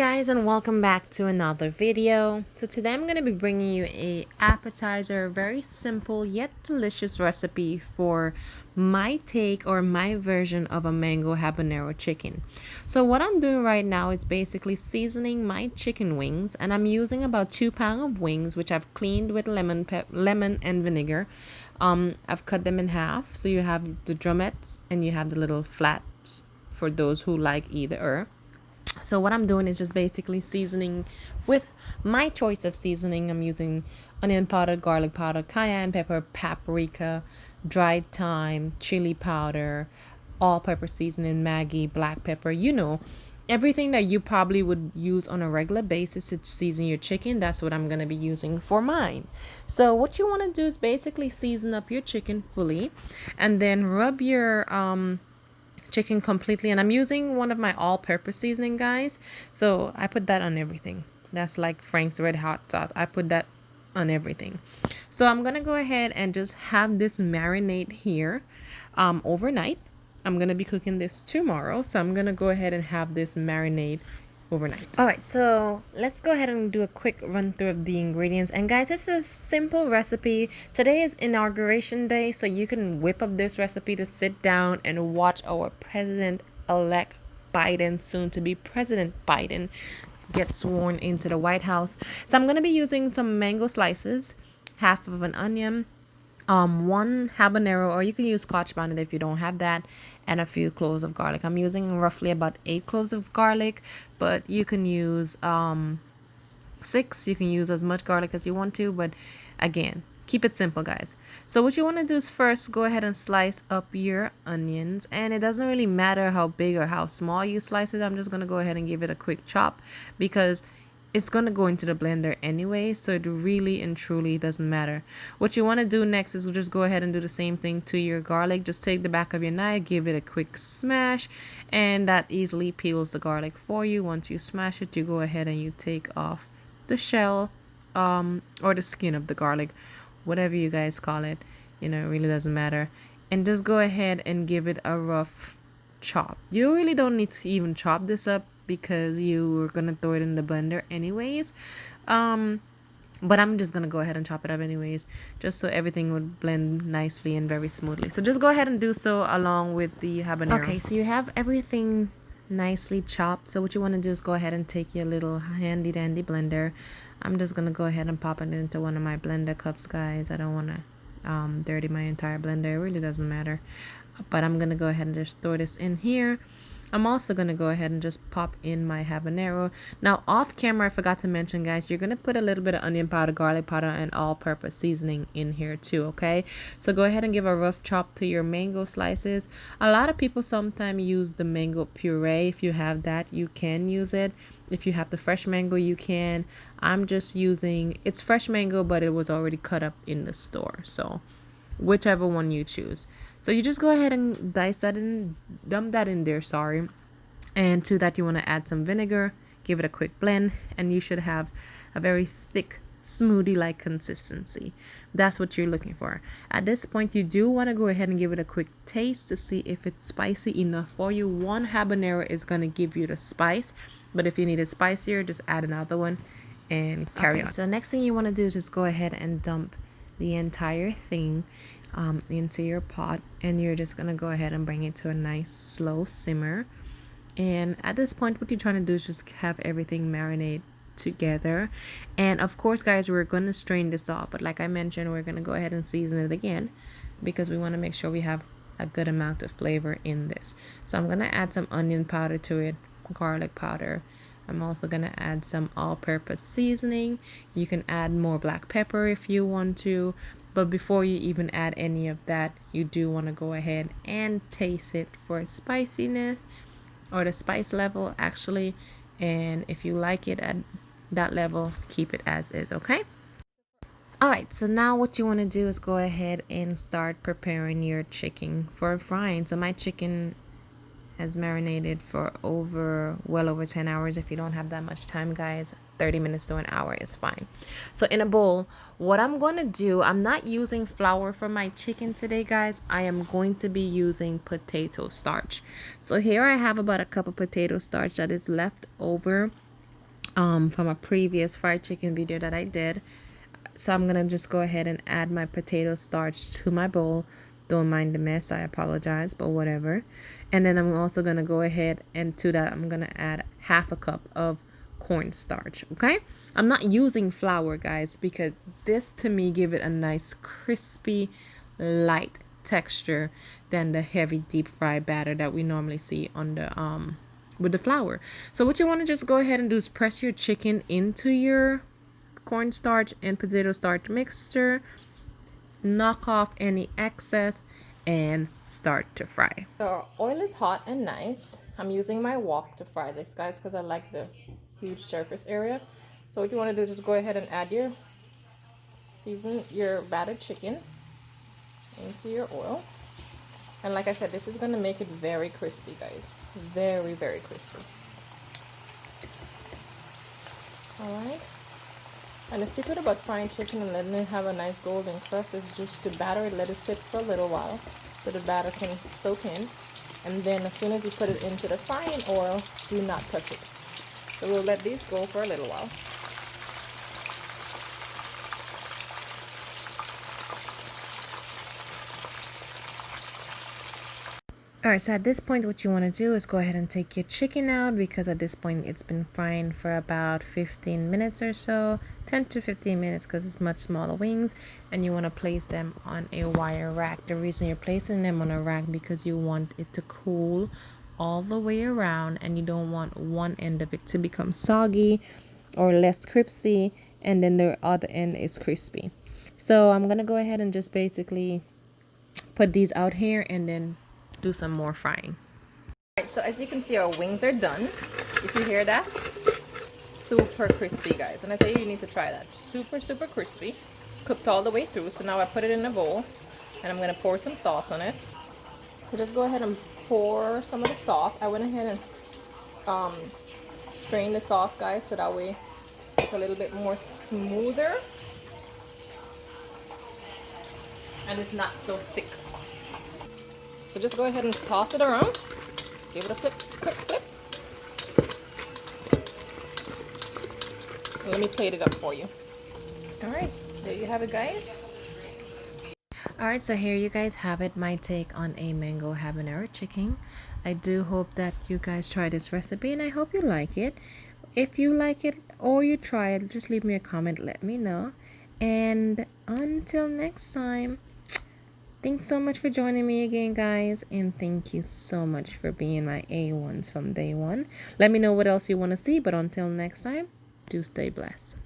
guys, and welcome back to another video. So today I'm going to be bringing you a appetizer, very simple yet delicious recipe for my take or my version of a mango habanero chicken. So what I'm doing right now is basically seasoning my chicken wings, and I'm using about 2 pounds of wings which I've cleaned with lemon and vinegar. I've cut them in half, so you have the drumettes and you have the little flats for those who like either or. So what I'm doing is just basically seasoning with my choice of seasoning. I'm using onion powder, garlic powder, cayenne pepper, paprika, dried thyme, chili powder, all-purpose seasoning, Maggi, black pepper, everything that you probably would use on a regular basis to season your chicken. That's what I'm going to be using for mine. So what you want to do is basically season up your chicken fully and then rub your chicken completely, and I'm using one of my all-purpose seasoning, guys, so I put that on everything. That's like Frank's Red Hot sauce. I put that on everything. So I'm gonna go ahead and just have this marinate here overnight. I'm gonna be cooking this tomorrow, so I'm gonna go ahead and have this marinate overnight. All right, so let's go ahead and do a quick run through of the ingredients. And guys, it's a simple recipe. Today is inauguration day, so you can whip up this recipe to sit down and watch our president-elect Biden, soon to be President Biden, get sworn into the White House. So I'm going to be using some mango slices, half of an onion, 1 habanero, or you can use Scotch bonnet if you don't have that, and a few cloves of garlic. I'm using roughly about 8 cloves of garlic, but you can use 6. You can use as much garlic as you want to, but again, keep it simple, guys. So what you want to do is first go ahead and slice up your onions, and it doesn't really matter how big or how small you slice it. I'm just going to go ahead and give it a quick chop because it's going to go into the blender anyway, so it really and truly doesn't matter. What you want to do next is just go ahead and do the same thing to your garlic. Just take the back of your knife, give it a quick smash, and that easily peels the garlic for you. Once you smash it, you go ahead and you take off the shell or the skin of the garlic, whatever you guys call it. It really doesn't matter. And just go ahead and give it a rough chop. You really don't need to even chop this up because you were gonna throw it in the blender anyways, but I'm just gonna go ahead and chop it up anyways, just so everything would blend nicely and very smoothly. So just go ahead and do so along with the habanero. Okay, so you have everything nicely chopped. So what you want to do is go ahead and take your little handy dandy blender. I'm just gonna go ahead and pop it into one of my blender cups, guys. I don't want to dirty my entire blender. It really doesn't matter, but I'm gonna go ahead and just throw this in here. I'm also going to go ahead and just pop in my habanero. Now, off camera, I forgot to mention, guys, you're going to put a little bit of onion powder, garlic powder, and all-purpose seasoning in here too, okay? So go ahead and give a rough chop to your mango slices. A lot of people sometimes use the mango puree. If you have that, you can use it. If you have the fresh mango, you can. I'm just using, it's fresh mango, but it was already cut up in the store. So whichever one you choose. So you just go ahead and dice that and dump that in there, and to that you want to add some vinegar, give it a quick blend, and you should have a very thick smoothie like consistency. That's what you're looking for. At this point, you do want to go ahead and give it a quick taste to see if it's spicy enough for you. 1 habanero is going to give you the spice, but if you need it spicier, just add another one and carry on. So next thing you want to do is just go ahead and dump the entire thing into your pot, and you're just gonna go ahead and bring it to a nice slow simmer. And at this point, what you're trying to do is just have everything marinate together. And of course, guys, we're gonna strain this off, but like I mentioned, we're gonna go ahead and season it again because we want to make sure we have a good amount of flavor in this. So I'm gonna add some onion powder to it, garlic powder. I'm also going to add some all-purpose seasoning. You can add more black pepper if you want to, but before you even add any of that, you do want to go ahead and taste it for spiciness, or the spice level actually, and if you like it at that level, keep it as is, okay? Alright, so now what you want to do is go ahead and start preparing your chicken for frying. So my chicken has marinated for well over 10 hours. If you don't have that much time, guys, 30 minutes to an hour is fine. So in a bowl, what I'm going to do, I'm not using flour for my chicken today, guys. I am going to be using potato starch. So here I have about a cup of potato starch that is left over from a previous fried chicken video that I did. So I'm gonna just go ahead and add my potato starch to my bowl. Don't mind the mess, I apologize, but whatever. And then I'm also gonna go ahead and to that I'm gonna add half a cup of cornstarch. Okay, I'm not using flour, guys, because this to me give it a nice crispy light texture than the heavy deep fried batter that we normally see on the with the flour. So what you want to just go ahead and do is press your chicken into your cornstarch and potato starch mixture, knock off any excess, and start to fry. So our oil is hot and nice. I'm using my wok to fry this, guys, because I like the huge surface area. So what you want to do is just go ahead and add your battered chicken into your oil. And like I said, this is going to make it very crispy, guys. Very, very crispy. Alright. And the secret about frying chicken and letting it have a nice golden crust is just to batter it, let it sit for a little while so the batter can soak in. And then as soon as you put it into the frying oil, do not touch it. So we'll let these go for a little while. Alright, so at this point what you want to do is go ahead and take your chicken out, because at this point it's been frying for about 15 minutes or so, 10 to 15 minutes, because it's much smaller wings, and you want to place them on a wire rack. The reason you're placing them on a rack because you want it to cool all the way around, and you don't want one end of it to become soggy or less crispy and then the other end is crispy. So I'm gonna go ahead and just basically put these out here and then do some more frying. Alright, so as you can see, our wings are done. If you hear that, super crispy, guys, and I tell you need to try that. Super crispy, cooked all the way through. So now I put it in a bowl and I'm gonna pour some sauce on it. So just go ahead and pour some of the sauce. I went ahead and strain the sauce, guys, so that way it's a little bit more smoother and it's not so thick. So just go ahead and toss it around. Give it a quick flip. And let me plate it up for you. Alright, there you have it, guys. Alright, so here you guys have it, my take on a mango habanero chicken. I do hope that you guys try this recipe and I hope you like it. If you like it or you try it, just leave me a comment, let me know. And until next time, thanks so much for joining me again, guys, and thank you so much for being my A1s from day one. Let me know what else you want to see, but until next time, do stay blessed.